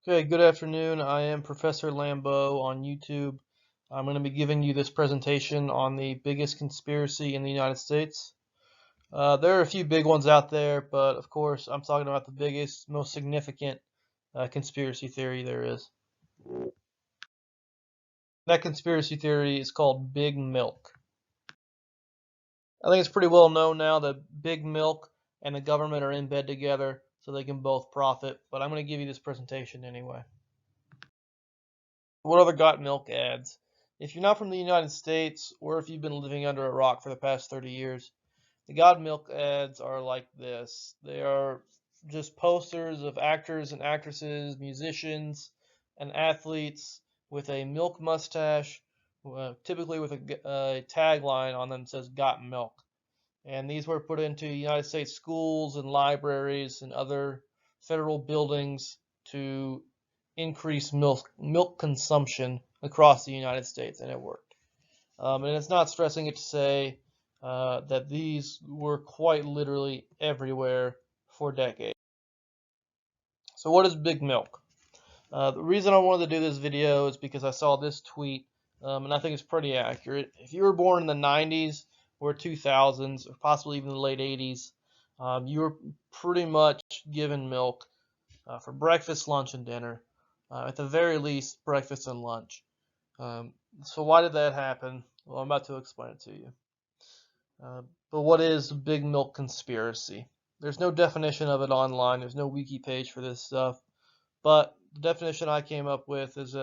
Okay, good afternoon. I am Professor Lambeau on YouTube. I'm going to be giving you this presentation on the biggest conspiracy in the United States. There are a few big ones out there, but of course, I'm talking about the biggest, most significant conspiracy theory there is. That conspiracy theory is called Big Milk. I think it's pretty well known now that Big Milk and the government are in bed together so they can both profit, but I'm going to give you this presentation anyway. What other got milk ads? If you're not from the United States, or if you've been living under a rock for the past 30 years, the got milk ads are like this. They are just posters of actors and actresses, musicians, and athletes with a milk mustache, typically with a tagline on them that says "Got Milk." And these were put into United States schools and libraries and other federal buildings to increase milk consumption across the United States, and it worked. And it's not stressing it to say that these were quite literally everywhere for decades. So what is Big Milk? The reason I wanted to do this video is because I saw this tweet, and I think it's pretty accurate. If you were born in the 90s or 2000s, or possibly even the late 80s, you were pretty much given milk for breakfast, lunch, and dinner. At the very least, breakfast and lunch. So why did that happen? Well, I'm about to explain it to you. But what is Big Milk conspiracy? There's no definition of it online. There's no wiki page for this stuff. But the definition I came up with is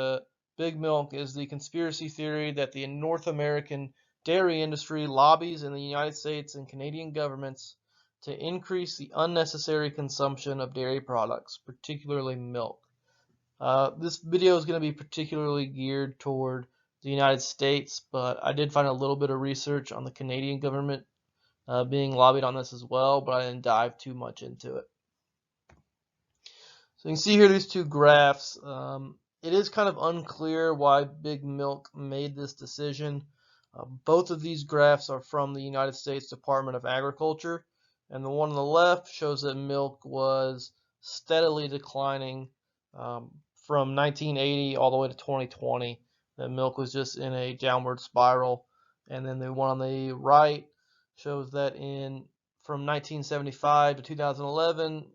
Big Milk is the conspiracy theory that the North American dairy industry lobbies in the United States and Canadian governments to increase the unnecessary consumption of dairy products, particularly milk. This video is going to be particularly geared toward the United States, but I did find a little bit of research on the Canadian government being lobbied on this as well, but I didn't dive too much into it. So you can see here these two graphs. It is kind of unclear why Big Milk made this decision. Both of these graphs are from the United States Department of Agriculture, and the one on the left shows that milk was steadily declining from 1980 all the way to 2020. That milk was just in a downward spiral, and then the one on the right shows that from 1975 to 2011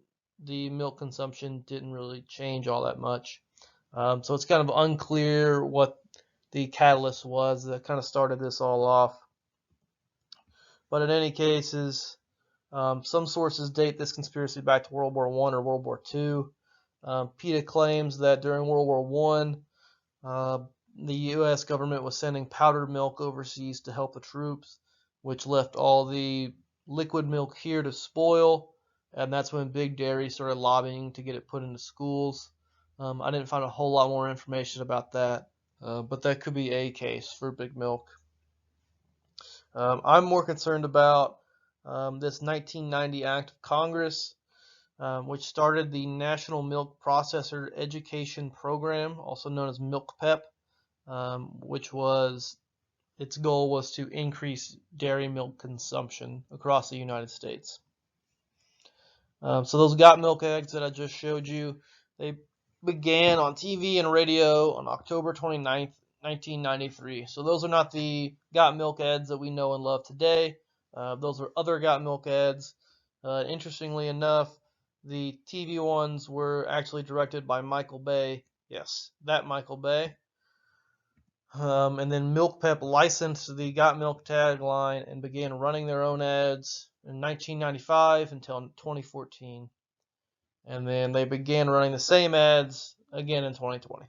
the milk consumption didn't really change all that much. So it's kind of unclear what the catalyst was that kind of started this all off. But in any cases, some sources date this conspiracy back to World War I or World War II. PETA claims that during World War I, the U.S. government was sending powdered milk overseas to help the troops, which left all the liquid milk here to spoil, and that's when Big Dairy started lobbying to get it put into schools. I didn't find a whole lot more information about that, but that could be a case for Big Milk. I'm more concerned about this 1990 Act of Congress, which started the National Milk Processor Education Program, also known as MilkPEP, which was its goal was to increase dairy milk consumption across the United States. So those got milk eggs that I just showed you, they began on TV and radio on October 29th, 1993. So those are not the got milk ads that we know and love today. Those are other got milk ads. Interestingly enough, the TV ones were actually directed by Michael Bay. Yes, that Michael Bay. And then MilkPEP licensed the Got Milk tagline and began running their own ads in 1995 until 2014. And then they began running the same ads again in 2020.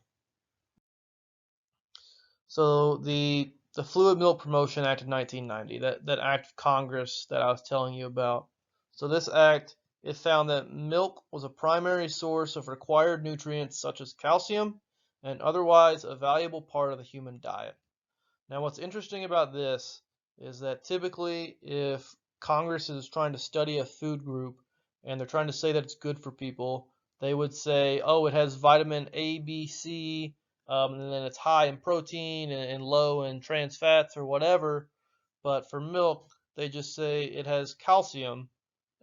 So the Fluid Milk Promotion Act of 1990, that act of Congress that I was telling you about. So this act, it found that milk was a primary source of required nutrients such as calcium and otherwise a valuable part of the human diet. Now, what's interesting about this is that typically if Congress is trying to study a food group and they're trying to say that it's good for people, they would say, oh, it has vitamin A, B, C, and then it's high in protein and low in trans fats or whatever. But for milk, they just say it has calcium,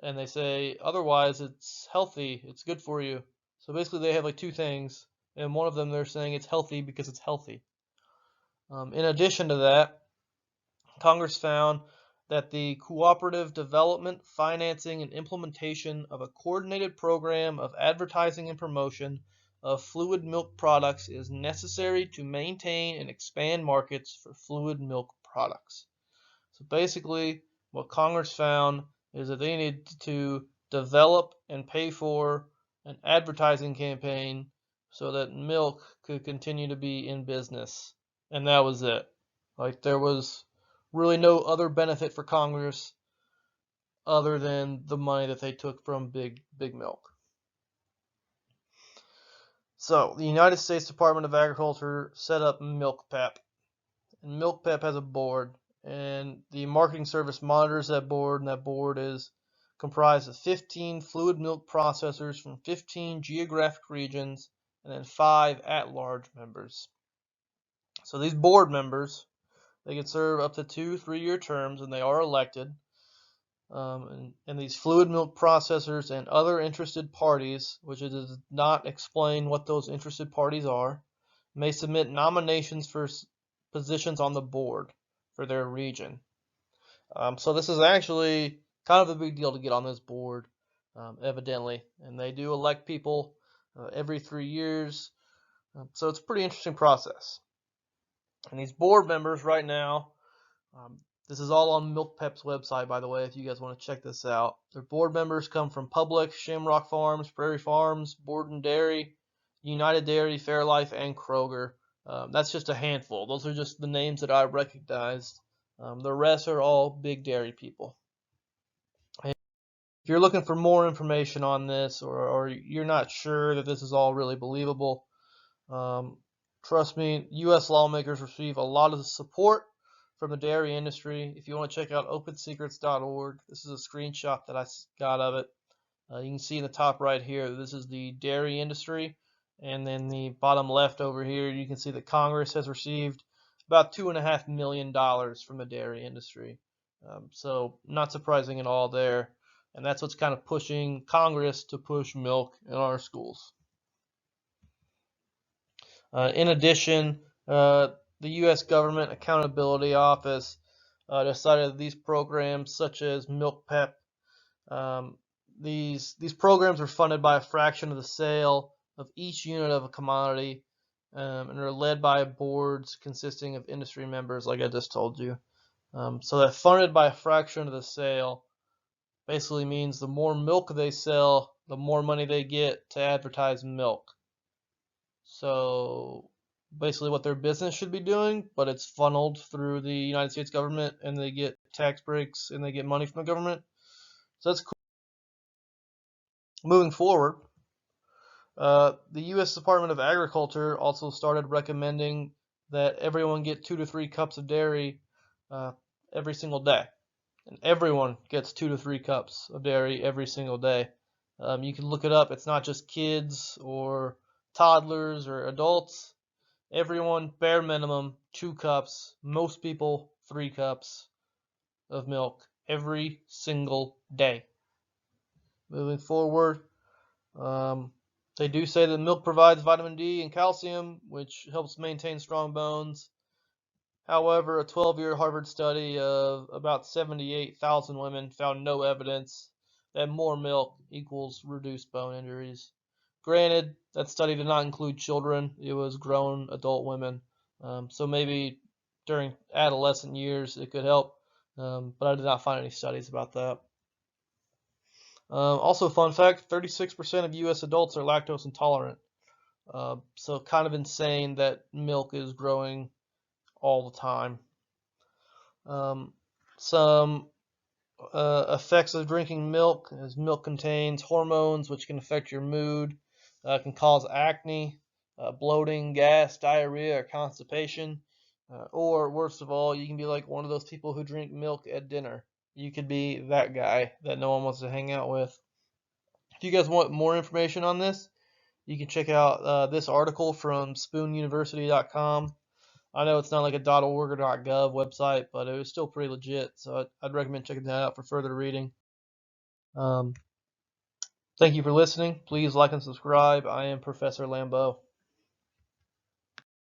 and they say otherwise it's healthy, it's good for you. So basically, they have like two things, and one of them they're saying it's healthy because it's healthy. In addition to that, Congress found that the cooperative development, financing, and implementation of a coordinated program of advertising and promotion of fluid milk products is necessary to maintain and expand markets for fluid milk products. So basically, what Congress found is that they needed to develop and pay for an advertising campaign so that milk could continue to be in business. And that was it. Like, there was really no other benefit for Congress other than the money that they took from Big Milk. So, the United States Department of Agriculture set up MilkPEP. And MilkPEP has a board, and the marketing service monitors that board, and that board is comprised of 15 fluid milk processors from 15 geographic regions, and then 5 at-large members. So these board members, they can serve up to 2 3-year terms, and they are elected. And these fluid milk processors and other interested parties, which it does not explain what those interested parties are, may submit nominations for positions on the board for their region. So this is actually kind of a big deal to get on this board, evidently. And they do elect people every 3 years. So it's a pretty interesting process. And these board members right now, this is all on MilkPEP's website, by the way, if you guys want to check this out. Their board members come from Publix, Shamrock Farms, Prairie Farms, Borden Dairy, United Dairy, Fairlife, and Kroger. That's just a handful. Those are just the names that I recognized. The rest are all big dairy people. If you're looking for more information on this, or you're not sure that this is all really believable, trust me, U.S. lawmakers receive a lot of support from the dairy industry. If you want to check out opensecrets.org, this is a screenshot that I got of it. You can see in the top right here, this is the dairy industry. And then the bottom left over here, you can see that Congress has received about $2.5 million from the dairy industry. So not surprising at all there. And that's what's kind of pushing Congress to push milk in our schools. In addition, the U.S. Government Accountability Office decided that these programs, such as MilkPEP, these programs are funded by a fraction of the sale of each unit of a commodity, and are led by boards consisting of industry members, like I just told you. So that funded by a fraction of the sale basically means the more milk they sell, the more money they get to advertise milk. So basically what their business should be doing, but it's funneled through the United States government, and they get tax breaks and they get money from the government. So that's cool. Moving forward, the U.S. Department of Agriculture also started recommending that everyone get 2 to 3 cups of dairy every single day. And everyone gets 2 to 3 cups of dairy every single day. You can look it up. It's not just kids or toddlers or adults. Everyone, bare minimum, 2 cups. Most people, 3 cups of milk every single day. Moving forward, they do say that milk provides vitamin D and calcium, which helps maintain strong bones. However, a 12-year Harvard study of about 78,000 women found no evidence that more milk equals reduced bone injuries. Granted, that study did not include children. It was grown adult women. So maybe during adolescent years it could help, but I did not find any studies about that. Also, fun fact, 36% of U.S. adults are lactose intolerant. So kind of insane that milk is growing all the time. Some effects of drinking milk is milk contains hormones which can affect your mood, can cause acne, bloating, gas, diarrhea, or constipation. Or worst of all, you can be like one of those people who drink milk at dinner. You could be that guy that no one wants to hang out with. If you guys want more information on this, you can check out this article from spoonuniversity.com. I know it's not like a .org or .gov website, but it was still pretty legit, so I'd recommend checking that out for further reading. Thank you for listening. Please like and subscribe. I am Professor Lambeau.